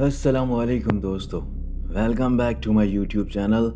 अस्सलामुअलैकुम दोस्तों, welcome back to my YouTube channel.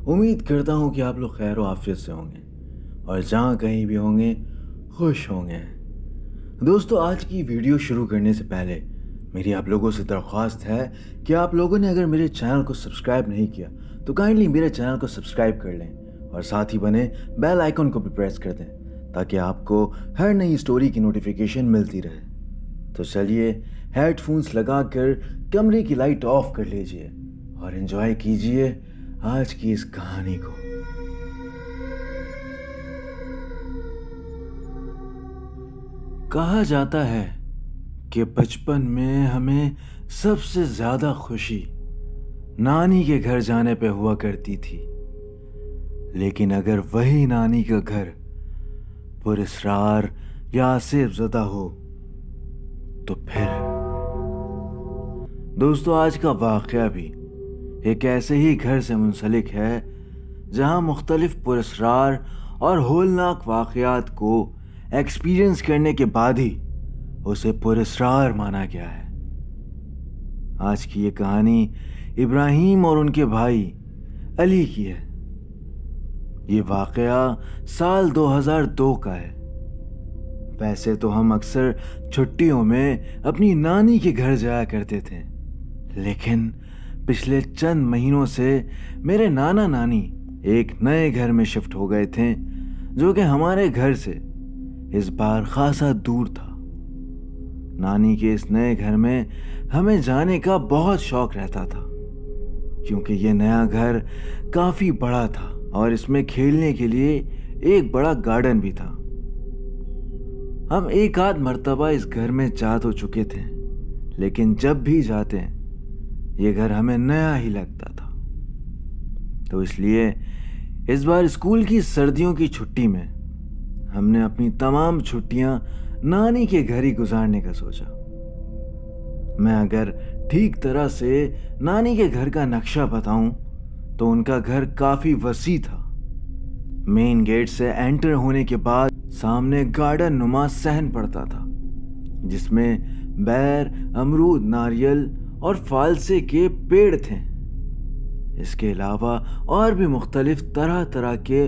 उम्मीद करता हूँ कि आप लोग खैर व आफियत से होंगे और जहाँ कहीं भी होंगे खुश होंगे। दोस्तों, आज की वीडियो शुरू करने से पहले मेरी आप लोगों से दरख्वास्त है कि आप लोगों ने अगर मेरे चैनल को सब्सक्राइब नहीं किया तो काइंडली मेरे चैनल को सब्सक्राइब कर लें और साथ ही बने बेल आइकन को भी प्रेस कर दें ताकि आपको हर नई स्टोरी की नोटिफिकेशन मिलती रहे। तो चलिए हेडफोन्स लगाकर कमरे की लाइट ऑफ कर लीजिए और एंजॉय कीजिए आज की इस कहानी को। कहा जाता है कि बचपन में हमें सबसे ज्यादा खुशी नानी के घर जाने पे हुआ करती थी, लेकिन अगर वही नानी का घर पुरस्रार या आसेबज़दा हो तो फिर। दोस्तों, आज का वाक़या भी एक ऐसे ही घर से मुंसलिक है जहां मुख्तलिफ पुरस्रार और होलनाक वाक़यात को एक्सपीरियंस करने के बाद ही उसे पुरस्रार माना गया है। आज की ये कहानी इब्राहिम और उनके भाई अली की है। ये वाक़या साल 2002 का है। वैसे तो हम अक्सर छुट्टियों में अपनी नानी के घर जाया करते थे, लेकिन पिछले चंद महीनों से मेरे नाना नानी एक नए घर में शिफ्ट हो गए थे जो कि हमारे घर से इस बार खासा दूर था। नानी के इस नए घर में हमें जाने का बहुत शौक रहता था क्योंकि ये नया घर काफ़ी बड़ा था और इसमें खेलने के लिए एक बड़ा गार्डन भी था। हम एक आध मर्तबा इस घर में जा तो चुके थे, लेकिन जब भी जाते ये घर हमें नया ही लगता था। तो इसलिए इस बार स्कूल की सर्दियों की छुट्टी में हमने अपनी तमाम छुट्टियां नानी के घर ही गुजारने का सोचा। मैं अगर ठीक तरह से नानी के घर का नक्शा बताऊं तो उनका घर काफी वसी था। मेन गेट से एंटर होने के बाद सामने गार्डन नुमा सहन पड़ता था जिसमें बैर, अमरूद, नारियल और फालसे के पेड़ थे। इसके अलावा और भी मुख्तलिफ तरह तरह के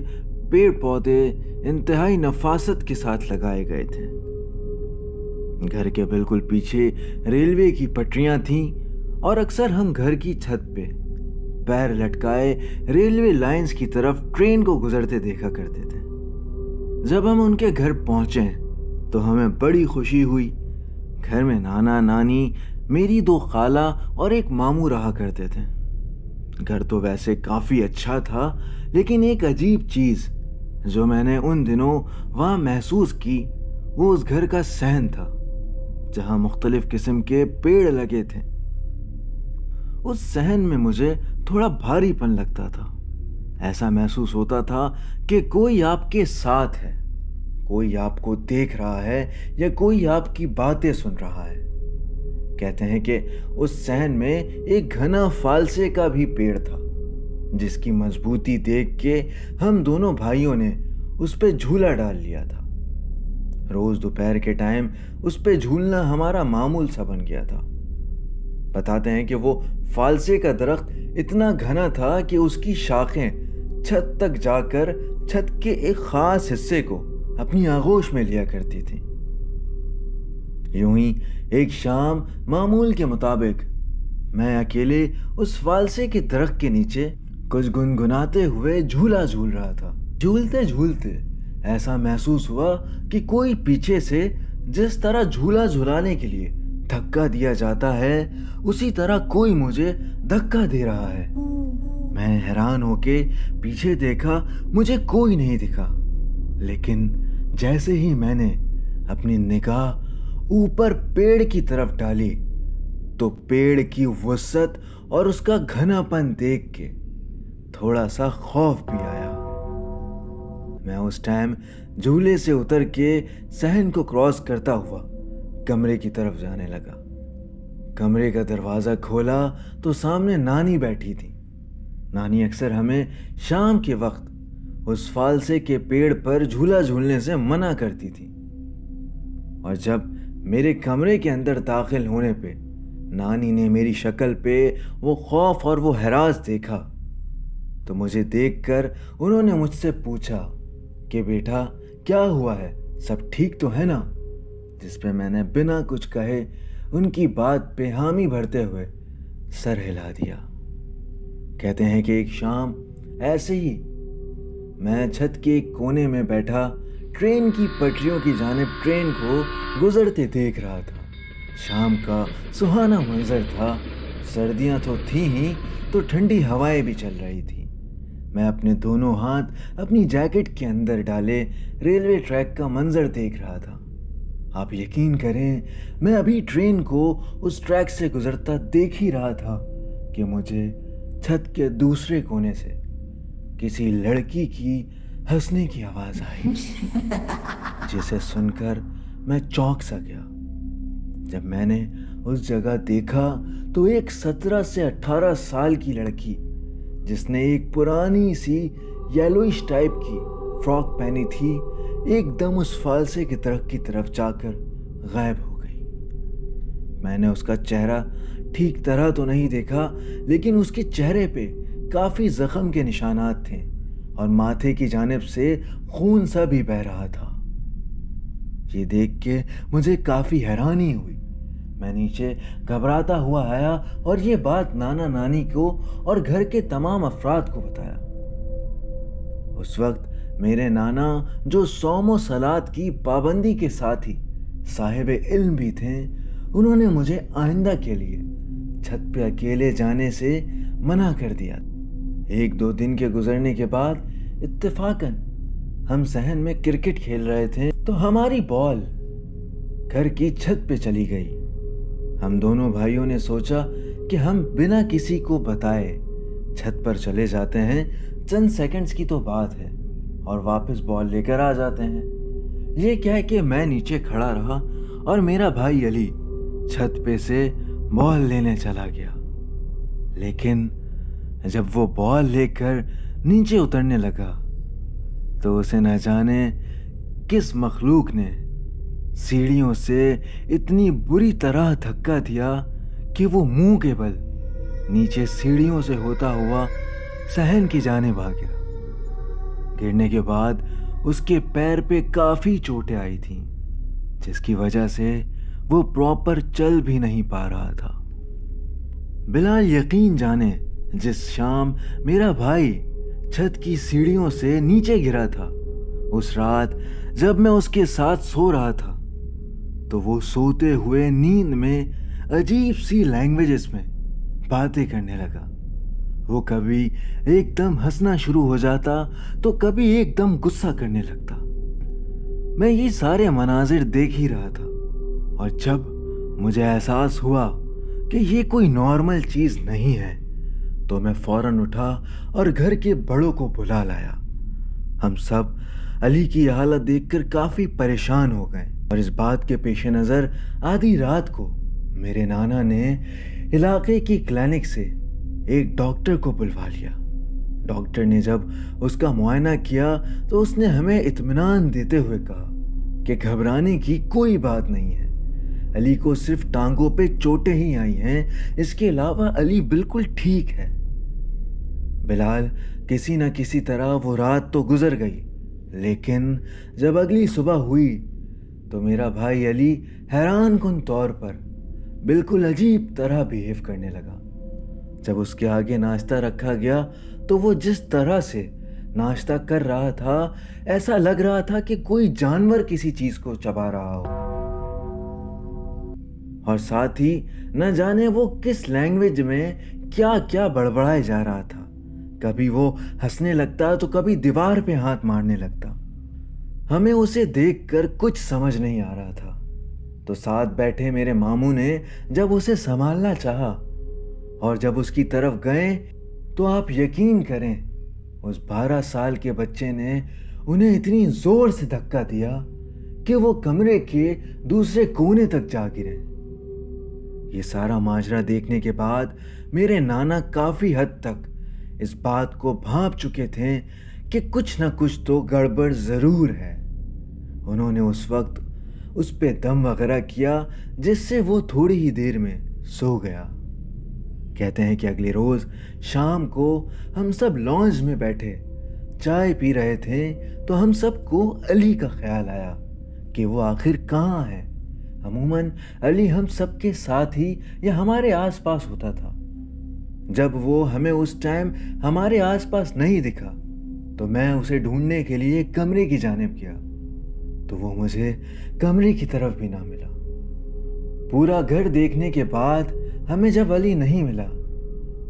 पेड़ पौधे इंतहाई नफासत के साथ लगाए गए थे। घर के बिल्कुल पीछे रेलवे की पटरियां थीं और अक्सर हम घर की छत पे पैर लटकाए रेलवे लाइंस की तरफ ट्रेन को गुजरते देखा करते थे। जब हम उनके घर पहुंचे तो हमें बड़ी खुशी हुई। घर में नाना, नानी, मेरी 2 खाला और एक मामू रहा करते थे। घर तो वैसे काफ़ी अच्छा था, लेकिन एक अजीब चीज़ जो मैंने उन दिनों वहाँ महसूस की वो उस घर का सहन था जहाँ मुख्तलिफ किस्म के पेड़ लगे थे। उस सहन में मुझे थोड़ा भारीपन लगता था। ऐसा महसूस होता था कि कोई आपके साथ है, कोई आपको देख रहा है या कोई आपकी बातें सुन रहा है। कहते हैं कि उस सहन में एक घना फालसे का भी पेड़ था जिसकी मजबूती देख के हम दोनों भाइयों ने उस पे झूला डाल लिया था। रोज दोपहर के टाइम उस पे झूलना हमारा मामूल सा बन गया था। बताते हैं कि वो फालसे का दरख्त इतना घना था कि उसकी शाखें छत तक जाकर छत के एक खास हिस्से को अपनी आगोश में लिया करती थी। यूं ही एक शाम मामूल के मुताबिक मैं अकेले उस फालसे के दरख्त के नीचे कुछ गुनगुनाते हुए झूला झूल रहा था। झूलते झूलते ऐसा महसूस हुआ कि कोई पीछे से जिस तरह झूला झुलाने के लिए धक्का दिया जाता है उसी तरह कोई मुझे धक्का दे रहा है। मैं हैरान होके पीछे देखा, मुझे कोई नहीं दिखा, लेकिन जैसे ही मैंने अपनी निगाह ऊपर पेड़ की तरफ डाली तो पेड़ की वुसअत और उसका घनापन देख के थोड़ा सा खौफ भी आया। मैं उस टाइम झूले से उतर के सहन को क्रॉस करता हुआ कमरे की तरफ जाने लगा। कमरे का दरवाज़ा खोला तो सामने नानी बैठी थी। नानी अक्सर हमें शाम के वक्त उस फालसे के पेड़ पर झूला झूलने से मना करती थी और जब मेरे कमरे के अंदर दाखिल होने पे नानी ने मेरी शक्ल पे वो खौफ और वो हैरास देखा तो मुझे देखकर उन्होंने मुझसे पूछा कि बेटा क्या हुआ है, सब ठीक तो है ना। जिस पे मैंने बिना कुछ कहे उनकी बात पे हामी भरते हुए सर हिला दिया। कहते हैं कि एक शाम ऐसे ही मैं छत के एक कोने में बैठा ट्रेन की पटरियों की जानिब ट्रेन को गुजरते देख रहा था। शाम का सुहाना मंजर था, सर्दियां तो थी ही तो ठंडी हवाएं भी चल रही थी। मैं अपने दोनों हाथ अपनी जैकेट के अंदर डाले रेलवे ट्रैक का मंजर देख रहा था। आप यकीन करें, मैं अभी ट्रेन को उस ट्रैक से गुजरता देख ही रहा था कि मुझे छत के दूसरे कोने से किसी लड़की की हंसने की आवाज आई, जिसे सुनकर मैं चौंक सा गया। जब मैंने उस जगह देखा तो एक 17 से 18 साल की लड़की, जिसने एक पुरानी सी येलोइश टाइप की फ्रॉक पहनी थी, एकदम उस फालसे की तरफ जाकर गायब हो गई। मैंने उसका चेहरा ठीक तरह तो नहीं देखा, लेकिन उसके चेहरे पे काफ़ी जख्म के निशानात थे और माथे की जानिब से खून सा भी बह रहा था। ये देख के मुझे काफ़ी हैरानी हुई। मैं नीचे घबराता हुआ आया और ये बात नाना नानी को और घर के तमाम अफराद को बताया। उस वक्त मेरे नाना, जो सौम व सलात की पाबंदी के साथ ही साहिब इल्म भी थे, उन्होंने मुझे आइंदा के लिए छत पे अकेले जाने से मना कर दिया। 1-2 दिन के गुजरने के बाद इत्तेफाकन हम सहन में क्रिकेट खेल रहे थे तो हमारी बॉल घर की छत पे चली गई। हम दोनों भाइयों ने सोचा कि हम बिना किसी को बताए छत पर चले जाते हैं, चंद सेकंड्स की तो बात है, और वापस बॉल लेकर आ जाते हैं। ये कह के मैं नीचे खड़ा रहा और मेरा भाई अली छत पे से बॉल लेने चला गया। लेकिन जब वो बॉल लेकर नीचे उतरने लगा तो उसे न जाने किस मखलूक ने सीढ़ियों से इतनी बुरी तरह धक्का दिया कि वो मुंह के बल नीचे सीढ़ियों से होता हुआ सहन की जानिब आ गिरा। गिरने के बाद उसके पैर पे काफ़ी चोटें आई थीं, जिसकी वजह से वो प्रॉपर चल भी नहीं पा रहा था। बिलाल यकीन जाने जिस शाम मेरा भाई छत की सीढ़ियों से नीचे गिरा था, उस रात जब मैं उसके साथ सो रहा था तो वो सोते हुए नींद में अजीब सी लैंग्वेजेस में बातें करने लगा। वो कभी एकदम हंसना शुरू हो जाता तो कभी एकदम गुस्सा करने लगता। मैं ये सारे मनाजिर देख ही रहा था और जब मुझे एहसास हुआ कि ये कोई नॉर्मल चीज़ नहीं है तो मैं फौरन उठा और घर के बड़ों को बुला लाया। हम सब अली की हालत देखकर काफ़ी परेशान हो गए और इस बात के पेश नज़र आधी रात को मेरे नाना ने इलाके की क्लिनिक से एक डॉक्टर को बुलवा लिया। डॉक्टर ने जब उसका मुआयना किया तो उसने हमें इत्मीनान देते हुए कहा कि घबराने की कोई बात नहीं है, अली को सिर्फ टांगों पे चोटें ही आई हैं, इसके अलावा अली बिल्कुल ठीक है। बिलाल, किसी न किसी तरह वो रात तो गुजर गई, लेकिन जब अगली सुबह हुई तो मेरा भाई अली हैरान कुन तौर पर बिल्कुल अजीब तरह बिहेव करने लगा। जब उसके आगे नाश्ता रखा गया तो वो जिस तरह से नाश्ता कर रहा था, ऐसा लग रहा था कि कोई जानवर किसी चीज को चबा रहा हो, और साथ ही न जाने वो किस लैंग्वेज में क्या क्या बड़बड़ाए जा रहा था। कभी वो हंसने लगता तो कभी दीवार पे हाथ मारने लगता। हमें उसे देखकर कुछ समझ नहीं आ रहा था, तो साथ बैठे मेरे मामू ने जब उसे संभालना चाहा और जब उसकी तरफ गए तो आप यकीन करें, उस 12 साल के बच्चे ने उन्हें इतनी जोर से धक्का दिया कि वो कमरे के दूसरे कोने तक जा गिरे। ये सारा माजरा देखने के बाद मेरे नाना काफी हद तक इस बात को भांप चुके थे कि कुछ न कुछ तो गड़बड़ जरूर है। उन्होंने उस वक्त उस पे दम वगैरह किया, जिससे वो थोड़ी ही देर में سو گیا۔ کہتے ہیں کہ اگلے روز شام کو ہم سب لانج میں بیٹھے چائے پی رہے تھے تو ہم سب کو علی کا خیال آیا کہ وہ آخر کہاں ہے۔ عموماً علی ہم سب کے ساتھ ہی یا ہمارے آس پاس ہوتا تھا۔ جب وہ ہمیں اس ٹائم ہمارے آس پاس نہیں دکھا تو میں اسے ڈھونڈنے کے لیے کمرے کی جانب گیا تو وہ مجھے کمرے کی طرف بھی نہ ملا۔ پورا گھر دیکھنے کے بعد ہمیں جب علی نہیں ملا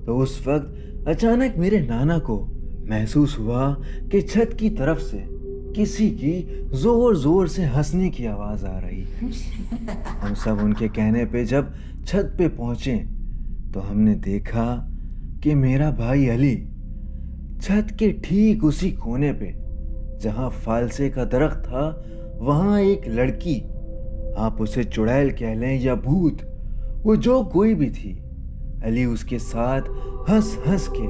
تو اس وقت اچانک میرے نانا کو محسوس ہوا کہ چھت کی طرف سے کسی کی زور زور سے ہنسنے کی آواز آ رہی ہے۔ ہم سب ان کے کہنے پہ جب چھت پہ پہنچے تو ہم نے دیکھا کہ میرا بھائی علی چھت کے ٹھیک اسی کونے پہ جہاں فالسے کا درخت تھا وہاں ایک لڑکی، آپ اسے چڑیل کہہ لیں یا بھوت، وہ جو کوئی بھی تھی، علی اس کے ساتھ ہنس ہنس کے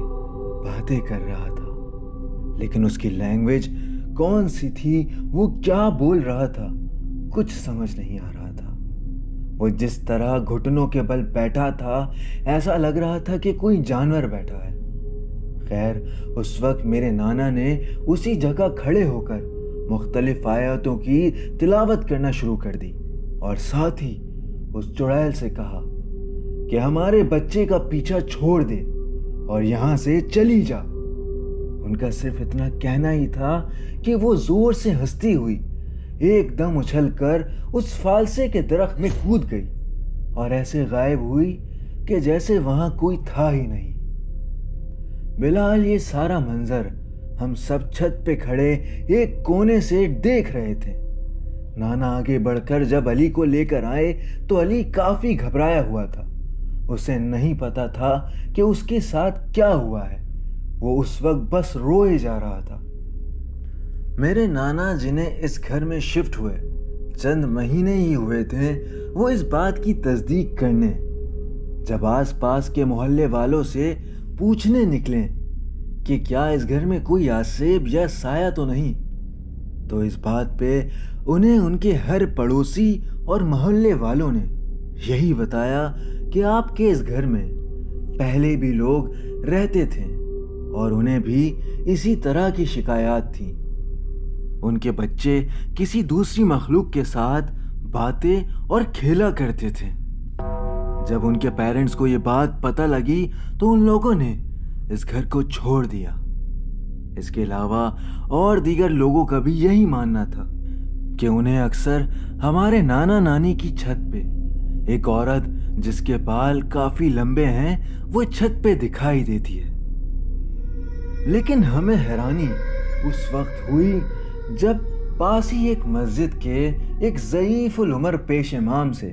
باتیں کر رہا تھا، لیکن اس کی لینگویج کون سی تھی، وہ کیا بول رہا تھا، کچھ سمجھ نہیں آ رہا تھا۔ وہ جس طرح گھٹنوں کے بل بیٹھا تھا ایسا لگ رہا تھا کہ کوئی جانور بیٹھا ہے۔ خیر اس وقت میرے نانا نے اسی جگہ کھڑے ہو کر مختلف آیاتوں کی تلاوت کرنا شروع کر دی اور ساتھ ہی اس چڑیل سے کہا کہ ہمارے بچے کا پیچھا چھوڑ دے اور یہاں سے چلی جا۔ ان کا صرف اتنا کہنا ہی تھا کہ وہ زور سے ہنستی ہوئی ایک دم اچھل کر اس فالسے کے درخت میں کود گئی اور ایسے غائب ہوئی کہ جیسے وہاں کوئی تھا ہی نہیں۔ بلال یہ سارا منظر ہم سب چھت پہ کھڑے ایک کونے سے دیکھ رہے تھے۔ نانا آگے بڑھ کر جب علی کو لے کر آئے تو علی کافی گھبرایا ہوا تھا۔ اسے نہیں پتا تھا کہ اس کے ساتھ کیا ہوا ہے، وہ اس وقت بس روئے جا رہا تھا۔ میرے نانا جنہیں اس گھر میں شفٹ ہوئے چند مہینے ہی ہوئے تھے، وہ اس بات کی تصدیق کرنے جب آس پاس کے محلے والوں سے پوچھنے نکلے کہ کیا اس گھر میں کوئی آسیب یا سایہ تو نہیں، تو اس بات پہ انہیں ان کے ہر پڑوسی اور محلے والوں نے یہی بتایا کہ آپ کے اس گھر میں پہلے بھی لوگ رہتے تھے اور انہیں بھی اسی طرح کی شکایات تھیں۔ ان کے بچے کسی دوسری مخلوق کے ساتھ باتیں اور کھیلا کرتے تھے۔ جب ان کے پیرنٹس کو یہ بات پتہ لگی تو ان لوگوں نے اس گھر کو چھوڑ دیا۔ اس کے علاوہ اور دیگر لوگوں کا بھی یہی ماننا تھا کہ انہیں اکثر ہمارے نانا نانی کی چھت پہ ایک عورت جس کے بال کافی لمبے ہیں وہ چھت پہ دکھائی دیتی ہے۔ لیکن ہمیں حیرانی اس وقت ہوئی جب پاس ہی ایک مسجد کے ایک ضعیف العمر پیش امام سے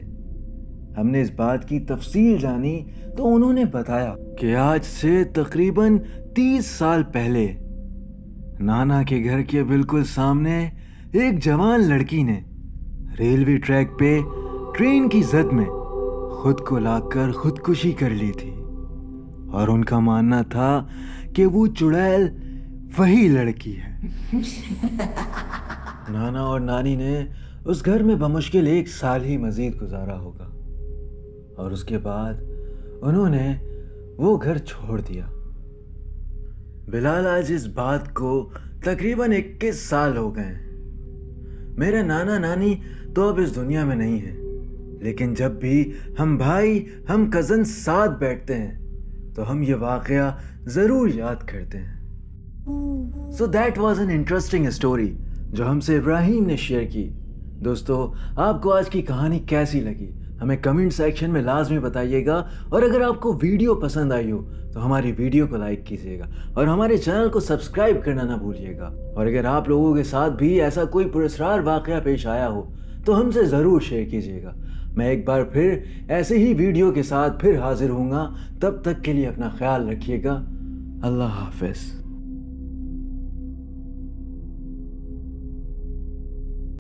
ہم نے اس بات کی تفصیل جانی تو انہوں نے بتایا کہ آج سے تقریباً 30 سال پہلے نانا کے گھر کے بالکل سامنے ایک جوان لڑکی نے ریلوے ٹریک پہ ٹرین کی زد میں خود کو لاگ کر خودکشی کر لی تھی، اور ان کا ماننا تھا کہ وہ چڑیل وہی لڑکی ہے۔ نانا اور نانی نے اس گھر میں بمشکل 1 سال ہی مزید گزارا ہوگا، اور اس کے بعد انہوں نے وہ گھر چھوڑ دیا۔ بلال آج اس بات کو تقریباً 21 سال ہو گئے ہیں۔ میرے نانا نانی تو اب اس دنیا میں نہیں ہیں، لیکن جب بھی ہم بھائی ہم کزن ساتھ بیٹھتے ہیں تو ہم یہ واقعہ ضرور یاد کرتے ہیں۔ So that was an interesting story جو ہم سے ابراہیم نے شیئر کی۔ دوستو آپ کو آج کی کہانی کیسی لگی ہمیں کمنٹ سیکشن میں لازمی بتائیے گا، اور اگر آپ کو ویڈیو پسند آئی ہو تو ہماری ویڈیو کو لائک کیجیے گا اور ہمارے چینل کو سبسکرائب کرنا نہ بھولیے گا۔ اور اگر آپ لوگوں کے ساتھ بھی ایسا کوئی پراسرار واقعہ پیش آیا ہو تو ہم سے ضرور شیئر کیجیے گا۔ میں ایک بار پھر ایسے ہی ویڈیو کے ساتھ پھر حاضر ہوں گا، تب تک کے لیے اپنا خیال رکھیے گا۔ اللہ حافظ۔